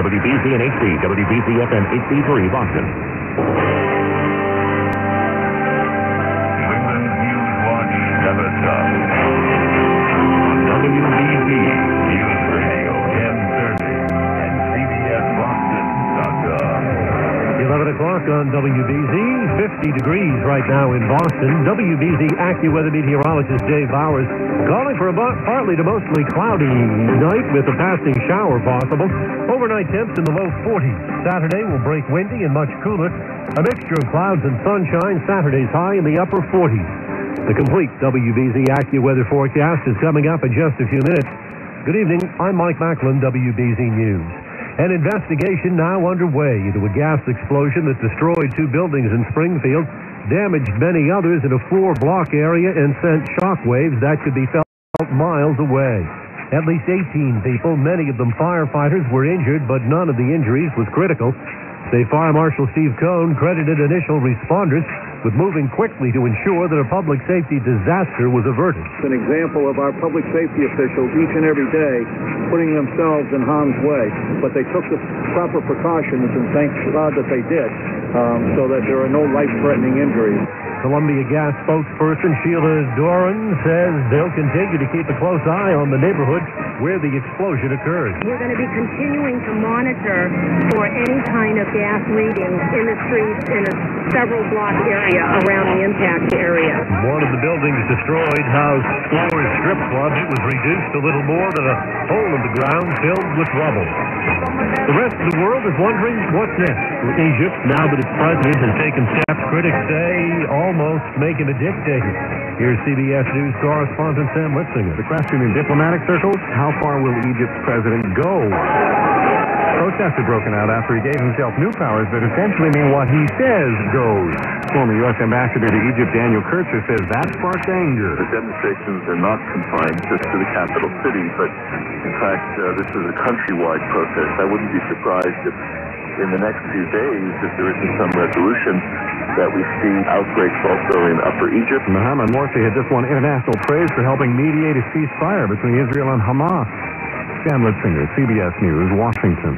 WBZ and HD, WBZ FM HD3 Boston. New England News Watch never stops. WBZ News Radio 1030 and CBSBoston.com. 11 o'clock on WBZ, 50 degrees right now in Boston. WBZ AccuWeather meteorologist Dave Bowers calling for a partly to mostly cloudy night with a passing shower possible. Overnight temps in the low 40s. Saturday will break windy and much cooler. A mixture of clouds and sunshine. Saturday's high in the upper 40s. The complete WBZ AccuWeather forecast is coming up in just a few minutes. Good evening. I'm Mike Macklin, WBZ News. An investigation now underway into a gas explosion that destroyed 2 buildings in Springfield, damaged many others in a 4-block area, and sent shockwaves that could be felt miles away. At least 18 people, many of them firefighters, were injured, but none of the injuries was critical. State Fire Marshal Steve Cohn credited initial responders with moving quickly to ensure that a public safety disaster was averted. It's an example of our public safety officials each and every day putting themselves in harm's way. But they took the proper precautions, and thank God that they did, so that there are no life-threatening injuries. Columbia Gas spokesperson Sheila Doran says they'll continue to keep a close eye on the neighborhood where the explosion occurred. We're going to be continuing to monitor for any kind of gas readings in the streets in a several-block area around the impact area. One of the buildings destroyed housed Floors Strip Club. It was reduced to little more than a hole in the ground filled with rubble. The rest of the world is wondering what's next for Egypt now that its president has taken steps critics say almost make him a dictator. Here's CBS News correspondent Sam Litzinger. The question in diplomatic circles, how far will Egypt's president go? Protests have broken out after he gave himself new powers that essentially mean what he says goes. Former U.S. Ambassador to Egypt Daniel Kurtzer says that sparked anger. The demonstrations are not confined just to the capital city, but in fact, this is a countrywide protest. I wouldn't be surprised if in the next few days, if there isn't some resolution, that we see outbreaks also in Upper Egypt. Mohammed Morsi had just won international praise for helping mediate a ceasefire between Israel and Hamas. Sam Litzinger, CBS News, Washington.